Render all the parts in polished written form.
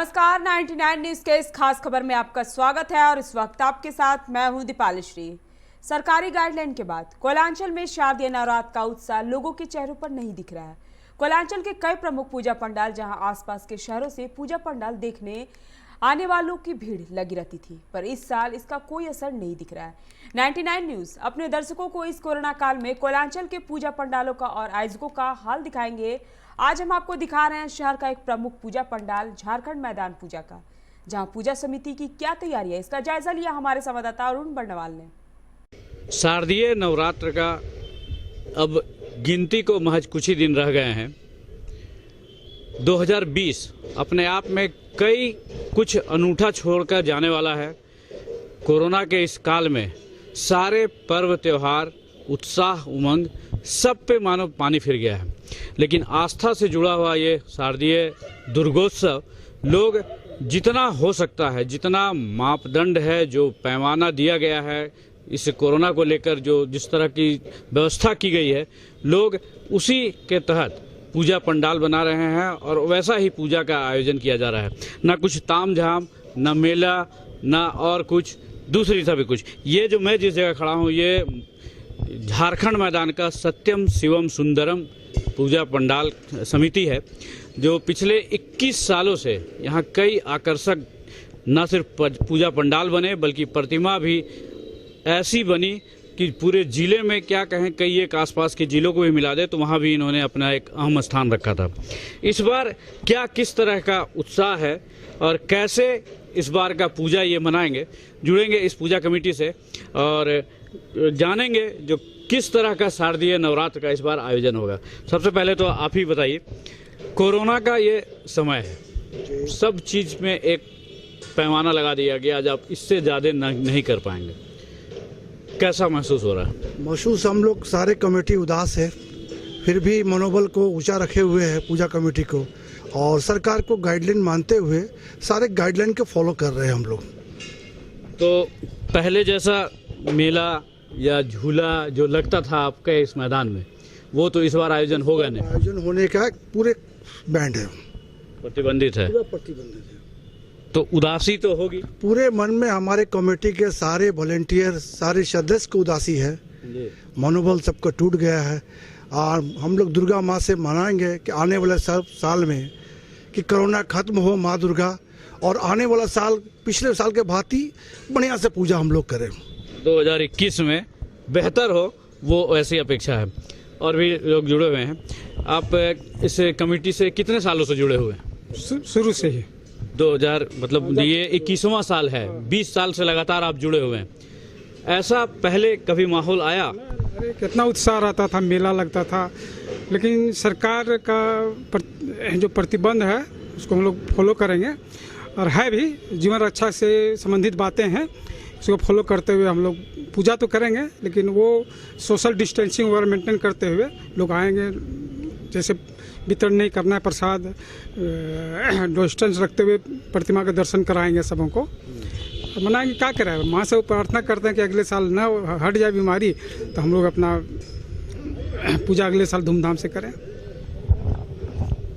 नमस्कार, 99 न्यूज के इस खास खबर में आपका स्वागत है और इस वक्त आपके साथ मैं हूं दीपाली श्री। सरकारी गाइडलाइन के बाद कोयलांचल में शारदीय नवरात्र का उत्साह लोगों के चेहरों पर नहीं दिख रहा है। कोयलांचल के कई प्रमुख पूजा पंडाल, जहां आसपास के शहरों से पूजा पंडाल देखने आने वालों की भीड़ लगी रहती थी, पर इस साल इसका कोई असर नहीं दिख रहा है। 99 न्यूज अपने दर्शकों को इस कोरोना काल में कोयलांचल के पूजा पंडालों का और आयोजकों का हाल दिखाएंगे। आज हम आपको दिखा रहे हैं शहर का एक प्रमुख पूजा पंडाल झारखंड मैदान पूजा का, जहां पूजा समिति की क्या तैयारी है, इसका जायजा लिया हमारे संवाददाता अरुण बर्नवाल ने। शारदीय नवरात्र का अब गिनती को महज कुछ ही दिन रह गए हैं। 2020 अपने आप में कई कुछ अनूठा छोड़कर जाने वाला है। कोरोना के इस काल में सारे पर्व त्योहार, उत्साह, उमंग सब पे मानो पानी फिर गया है। लेकिन आस्था से जुड़ा हुआ ये शारदीय दुर्गोत्सव लोग जितना हो सकता है, जितना मापदंड है, जो पैमाना दिया गया है इस कोरोना को लेकर, जो जिस तरह की व्यवस्था की गई है, लोग उसी के तहत पूजा पंडाल बना रहे हैं और वैसा ही पूजा का आयोजन किया जा रहा है। ना कुछ तामझाम, ना मेला, ना और कुछ दूसरी सभी कुछ। ये जो मैं जिस जगह खड़ा हूँ, ये झारखंड मैदान का सत्यम शिवम सुंदरम पूजा पंडाल समिति है, जो पिछले 21 सालों से यहाँ कई आकर्षक न सिर्फ पूजा पंडाल बने, बल्कि प्रतिमा भी ऐसी बनी कि पूरे जिले में क्या कहें, कई एक आसपास के जिलों को भी मिला दे तो वहाँ भी इन्होंने अपना एक अहम स्थान रखा था। इस बार क्या किस तरह का उत्साह है और कैसे इस बार का पूजा ये मनाएंगे, जुड़ेंगे इस पूजा कमेटी से और जानेंगे जो किस तरह का शारदीय नवरात्र का इस बार आयोजन होगा। सबसे पहले तो आप ही बताइए, कोरोना का ये समय है, सब चीज़ में एक पैमाना लगा दिया गया, आज आप इससे ज़्यादा नहीं कर पाएंगे, कैसा महसूस हो रहा है? महसूस हम लोग सारे कमेटी उदास है, फिर भी मनोबल को ऊंचा रखे हुए है पूजा कमेटी को, और सरकार को गाइडलाइन मानते हुए सारे गाइडलाइन को फॉलो कर रहे हैं हम लोग। तो पहले जैसा मेला या झूला जो लगता था आपके इस मैदान में, वो तो इस बार आयोजन होगा नहीं। आयोजन होने का पूरे बैंड है, प्रतिबंधित है, पूरा प्रतिबंधित है। तो उदासी तो होगी पूरे मन में, हमारे कमेटी के सारे वॉलेंटियर, सारे सदस्य को उदासी है, मनोबल सबका टूट गया है। और हम लोग दुर्गा माँ से मनाएंगे कि आने वाले साल में कि कोरोना खत्म हो, माँ दुर्गा, और आने वाला साल पिछले साल के भांति बढ़िया से पूजा हम लोग करें। 2021 में बेहतर हो, वो ऐसी अपेक्षा है। और भी लोग जुड़े हुए हैं। आप इस कमेटी से कितने सालों से जुड़े हुए हैं? शुरू से ही 2000 मतलब ये 21वां साल है, 20 साल से लगातार आप जुड़े हुए हैं। ऐसा पहले कभी माहौल आया? अरे कितना उत्साह रहता था, मेला लगता था, लेकिन सरकार का जो प्रतिबंध है उसको हम लोग फॉलो करेंगे, और है भी जीवन रक्षा से संबंधित बातें हैं, उसको फॉलो करते हुए हम लोग पूजा तो करेंगे, लेकिन वो सोशल डिस्टेंसिंग वगैरह मेंटेन करते हुए लोग आएंगे। जैसे वितरण नहीं करना है प्रसाद, डिस्टेंस रखते हुए प्रतिमा के दर्शन कराएंगे सबों को, मनाएंगे। क्या करें, माँ से प्रार्थना करते हैं कि अगले साल ना हट जाए बीमारी, तो हम लोग अपना पूजा अगले साल धूमधाम से करें।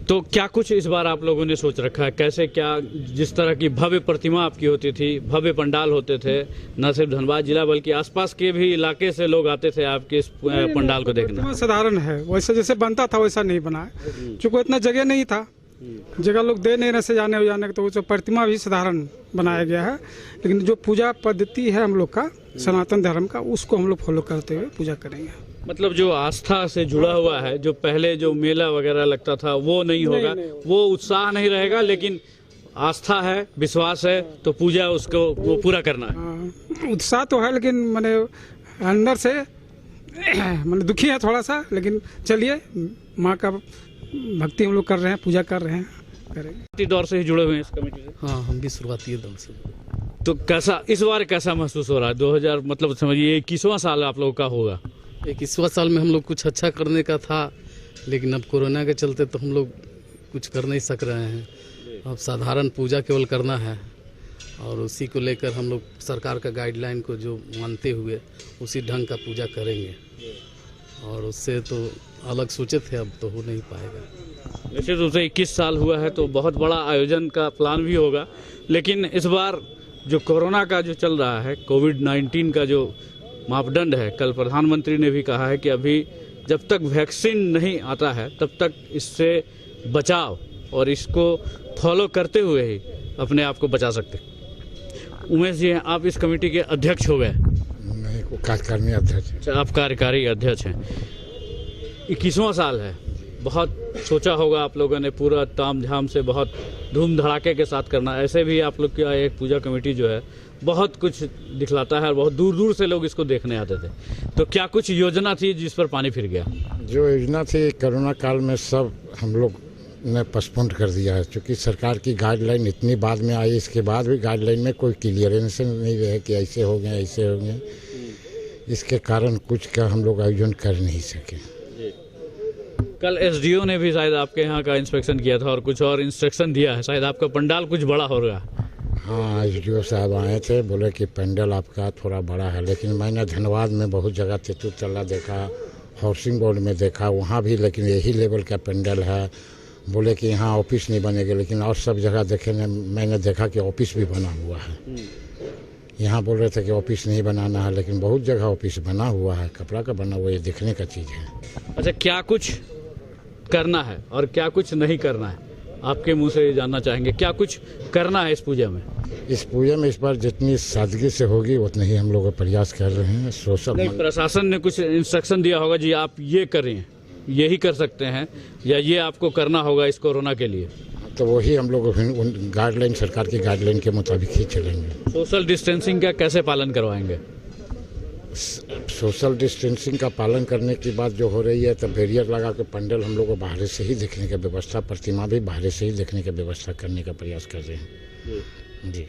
तो क्या कुछ इस बार आप लोगों ने सोच रखा है, कैसे क्या, जिस तरह की भव्य प्रतिमा आपकी होती थी, भव्य पंडाल होते थे, न सिर्फ धनबाद जिला बल्कि आसपास के भी इलाके से लोग आते थे आपके इस पंडाल को देखने? साधारण है, वैसे जैसे बनता था वैसा नहीं बना है, क्योंकि इतना जगह नहीं था, जगह लोग दे नहीं रहे से जाने हो जाने का, तो वो प्रतिमा भी साधारण बनाया गया है। लेकिन जो पूजा पद्धति है हम लोग का सनातन धर्म का, उसको हम लोग फॉलो करते हुए पूजा करेंगे। मतलब जो आस्था से जुड़ा हुआ है, जो पहले जो मेला वगैरह लगता था वो नहीं होगा, वो उत्साह नहीं रहेगा, लेकिन आस्था है, विश्वास है, तो पूजा उसको वो पूरा करना है। उत्साह तो है, लेकिन मैंने अंदर से मैंने दुखी है थोड़ा सा, लेकिन चलिए माँ का भक्ति हम लोग कर रहे हैं, पूजा कर रहे हैं, करेंगे। दौर से ही जुड़े हुए हैं इस कमेटी से? हाँ, हम भी शुरुआती दौर से। तो कैसा इस बार कैसा महसूस हो रहा है? 2000 मतलब समझिए 21वां साल आप लोगों का होगा। 21वां साल में हम लोग कुछ अच्छा करने का था, लेकिन अब कोरोना के चलते तो हम लोग कुछ कर नहीं सक रहे हैं। अब साधारण पूजा केवल करना है, और उसी को लेकर हम लोग सरकार का गाइडलाइन को जो मानते हुए उसी ढंग का पूजा करेंगे। और उससे तो अलग सोचे थे, अब तो हो नहीं पाएगा। निश्चित रूप से 21 साल हुआ है तो बहुत बड़ा आयोजन का प्लान भी होगा, लेकिन इस बार जो कोरोना का जो चल रहा है, कोविड-19 का जो मापदंड है, कल प्रधानमंत्री ने भी कहा है कि अभी जब तक वैक्सीन नहीं आता है तब तक इससे बचाव और इसको फॉलो करते हुए ही अपने आप को बचा सकते। उमेश जी हैं, आप इस कमेटी के अध्यक्ष हो गए? नहीं, वो कार्यकारिणी अध्यक्ष। अच्छा, आप कार्यकारी अध्यक्ष हैं। 21वां साल है, बहुत सोचा होगा आप लोगों ने, पूरा तामझाम से बहुत धूम धड़ाके के साथ करना। ऐसे भी आप लोग की एक पूजा कमेटी जो है बहुत कुछ दिखलाता है और बहुत दूर दूर से लोग इसको देखने आते थे, तो क्या कुछ योजना थी जिस पर पानी फिर गया? जो योजना थी कोरोना काल में सब हम लोग ने पोस्टपोन कर दिया है, क्योंकि सरकार की गाइडलाइन इतनी बाद में आई, इसके बाद भी गाइडलाइन में कोई क्लियरेंस नहीं रहे कि ऐसे हो गए ऐसे हो गए। इसके कारण कुछ का हम लोग आयोजन कर नहीं सके। कल एसडीओ ने भी शायद आपके यहाँ का इंस्पेक्शन किया था और कुछ और इंस्ट्रक्शन दिया है, शायद आपका पंडाल कुछ बड़ा हो रहा है। हाँ, एसडीओ साहब आए थे, बोले कि पंडाल आपका थोड़ा बड़ा है, लेकिन मैंने धनबाद में बहुत जगह तेतुतला देखा, हाउसिंग बोर्ड में देखा, वहाँ भी लेकिन यही लेवल का पंडाल है। बोले कि यहाँ ऑफिस नहीं बनेगा, लेकिन और सब जगह देखे मैंने देखा कि ऑफिस भी बना हुआ है। यहाँ बोल रहे थे कि ऑफिस नहीं बनाना है, लेकिन बहुत जगह ऑफिस बना हुआ है, कपड़ा का बना हुआ, ये दिखने का चीज़ है। अच्छा, क्या कुछ करना है और क्या कुछ नहीं करना है, आपके मुंह से जानना चाहेंगे। क्या कुछ करना है इस पूजा में? इस पूजा में इस बार जितनी सादगी से होगी उतना ही हम लोग प्रयास कर रहे हैं। सोशल प्रशासन ने कुछ इंस्ट्रक्शन दिया होगा, जी आप ये करें, यही कर सकते हैं, या ये आपको करना होगा इस कोरोना के लिए, तो वही हम लोग गाइडलाइन, सरकार की गाइडलाइन के मुताबिक ही चलेंगे। सोशल डिस्टेंसिंग का कैसे पालन करवाएंगे? सोशल डिस्टेंसिंग का पालन करने की बात जो हो रही है, तो बैरियर लगा के पंडाल हम लोग को बाहर से ही देखने की व्यवस्था, प्रतिमा भी बाहर से ही देखने की व्यवस्था करने का प्रयास कर रहे हैं। जी,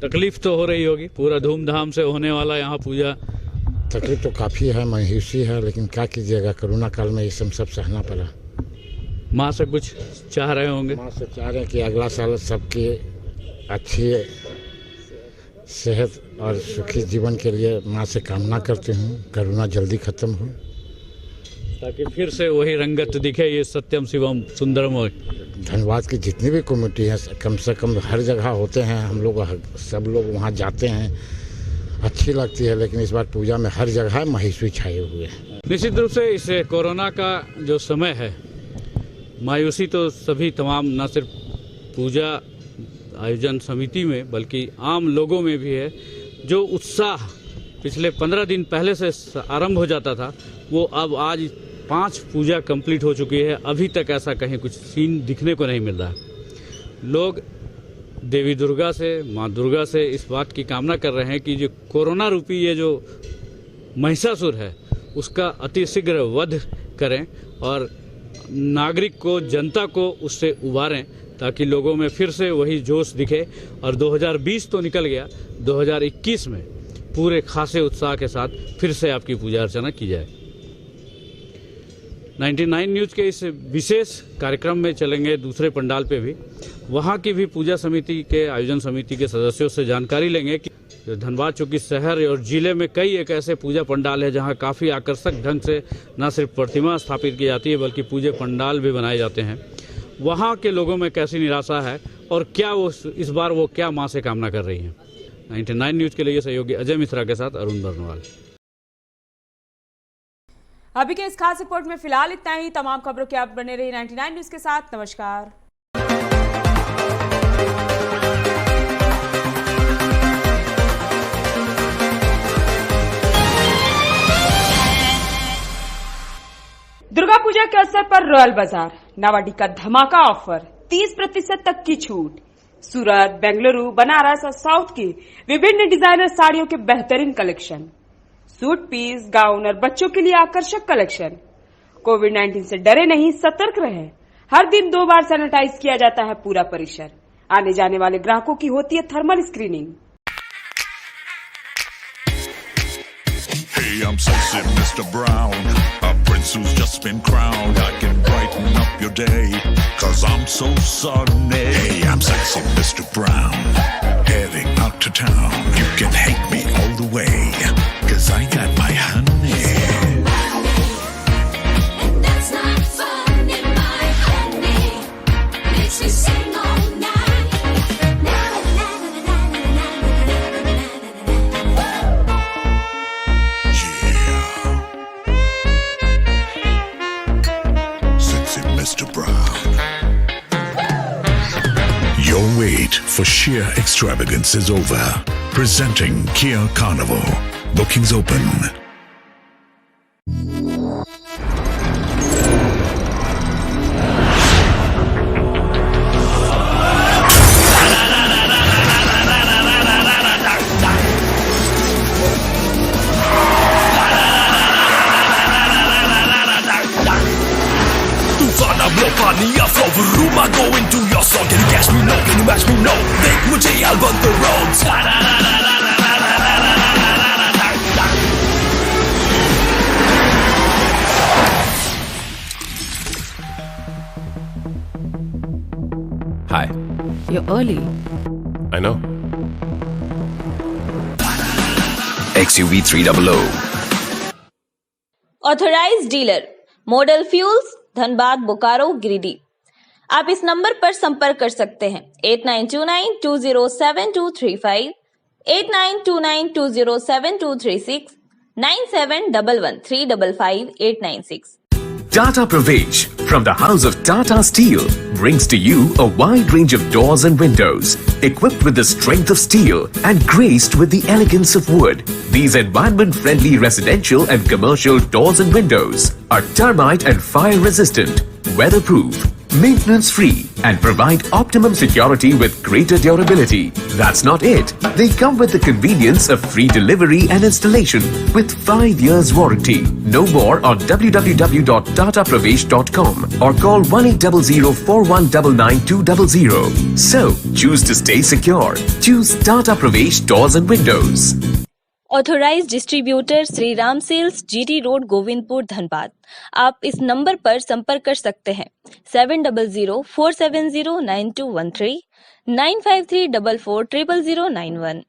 तकलीफ तो हो रही होगी, पूरा धूमधाम से होने वाला यहाँ पूजा। तकलीफ तो काफ़ी है, मायूसी है, लेकिन क्या कीजिएगा, कोरोना काल में ये सब सहना पड़ा। माँ से कुछ चाह रहे होंगे? माँ से चाह रहे हैं कि अगला साल सबकी अच्छी सेहत और सुखी जीवन के लिए माँ से कामना करते हूँ, कोरोना जल्दी खत्म हो, ताकि फिर से वही रंगत दिखे, ये सत्यम शिवम सुंदरम हो। धन्यवाद की जितनी भी कमेटी है, कम से कम हर जगह होते हैं, हम लोग सब लोग वहाँ जाते हैं, अच्छी लगती है, लेकिन इस बार पूजा में हर जगह मायूसी छाए हुए हैं। निश्चित रूप से इस कोरोना का जो समय है, मायूसी तो सभी तमाम, न सिर्फ पूजा आयोजन समिति में बल्कि आम लोगों में भी है। जो उत्साह पिछले 15 दिन पहले से आरंभ हो जाता था, वो अब आज 5 पूजा कंप्लीट हो चुकी है, अभी तक ऐसा कहीं कुछ सीन दिखने को नहीं मिल रहा है। लोग देवी दुर्गा से, माँ दुर्गा से इस बात की कामना कर रहे हैं कि जो कोरोना रूपी ये जो महिषासुर है उसका अतिशीघ्र वध करें और नागरिक को, जनता को उससे उबारें, ताकि लोगों में फिर से वही जोश दिखे। और 2020 तो निकल गया, 2021 में पूरे खासे उत्साह के साथ फिर से आपकी पूजा अर्चना की जाए। 99 न्यूज़ के इस विशेष कार्यक्रम में चलेंगे दूसरे पंडाल पे भी, वहाँ की भी पूजा समिति के, आयोजन समिति के सदस्यों से जानकारी लेंगे कि धनबाद चूँकि शहर और जिले में कई एक ऐसे पूजा पंडाल है जहाँ काफ़ी आकर्षक ढंग से न सिर्फ प्रतिमा स्थापित की जाती है बल्कि पूजे पंडाल भी बनाए जाते हैं, वहाँ के लोगों में कैसी निराशा है और क्या वो इस बार वो क्या माँ से कामना कर रही हैं। 99 न्यूज़ के लिए सहयोगी अजय मिश्रा के साथ अरुण बर्नवाल। अभी के इस खास रिपोर्ट में फिलहाल इतना ही। तमाम खबरों के आप बने रहिए 99 न्यूज़ के साथ। नमस्कार। दुर्गा पूजा के अवसर पर रॉयल बाजार नावाडी का धमाका ऑफर, 30% तक की छूट। सूरत, बेंगलुरु, बनारस और साउथ की विभिन्न डिजाइनर साड़ियों के बेहतरीन कलेक्शन, सूट पीस, गाउन और बच्चों के लिए आकर्षक कलेक्शन। कोविड-19 से डरे नहीं, सतर्क रहे। हर दिन 2 बार सैनिटाइज किया जाता है पूरा परिसर। आने जाने वाले ग्राहकों की होती है thermal screening. Hey, I'm sexy Mr. Brown, a prince who's just been crowned. I can brighten up your day, 'cause I'm so sunny. Hey, I'm sexy Mr. Brown, heading out to town. You can hate me all the way, 'cause I got my honey. for sheer extravagance is over. Presenting Kia Carnival. Bookings open. Mania flow room I go into your soul. Can you catch me? No. Can you match me? No. देख मुझे I'll burn the roads. Hi. You're early. I know. XUV 300. Authorised dealer model fuels Dhanbad Bokaro Giridih. आप इस number पर संपर्क कर सकते हैं 8929207235, 8929207236, 9711355896। Tata Pravesh from the House of Tata Steel brings to you a wide range of doors and windows equipped with the strength of steel and graced with the elegance of wood. These environment-friendly residential and commercial doors and windows are termite and fire resistant, weatherproof, maintenance-free and provide optimum security with greater durability. That's not it. They come with the convenience of free delivery and installation with 5 years warranty. Know more on www.tatapravesh.com or call 180041999200. So, choose to stay secure. Choose Tata Pravesh Doors and Windows. Authorised distributor Shri Ram sales, GT road, Govindpur, Dhanbad. आप इस number पर संपर्क कर सकते हैं 7004709213, 9534400091।